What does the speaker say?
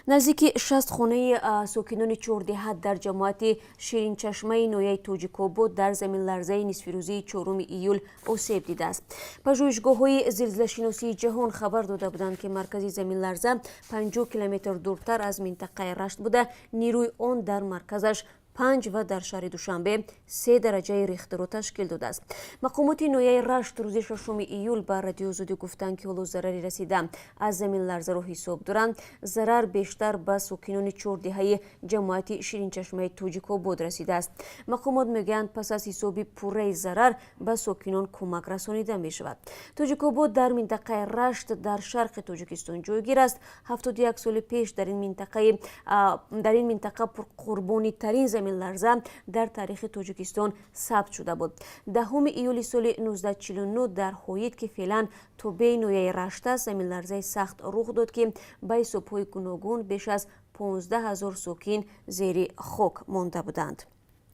نزدیک 60 خانه ساکنان چهاردهه در جماعت شیرین چشمه نویه توجیکوبود در زمین لرزه نصف روزی 4 ایول آسیب دیده است. پژوهشگاه‌های زلزله‌شناسی جهان خبر داده بودند که مرکز زمین لرزه 50 کیلومتر دورتر از منطقه رشت بوده. نیروی آن در مرکزش 5 و در شهر دوشنبه 3 درجه ریختر را تشکیل داده است. مقامات نویه رشت روز 6 ایول به رادیو آزادی گفتند که هنوز ضرری رسیده از زمین لرزه را حساب دارند. ضرر بیشتر به ساکنان چهاردهه جماعت شیرین چشمه توجیکوبود رسیده است. مقامات میگویند پس از حساب پوره ضرر به ساکنان کمک رسانیده می شود. توجیکوبود در منطقه رشت در شرق تاجیکستان جایگیر است. 71 سال پیش در این منطقه پرقربانی ترین زمین لرزه در تاریخ تاجیکستان ثبت شده بود. 10 ایول سال 1949 در هویت که فعلا توبه نویه رشت است، زمین لرزه سخت رخ داد که به حساب‌های گوناگون بیش از 15,000 ساکن زیر خاک مانده بودند.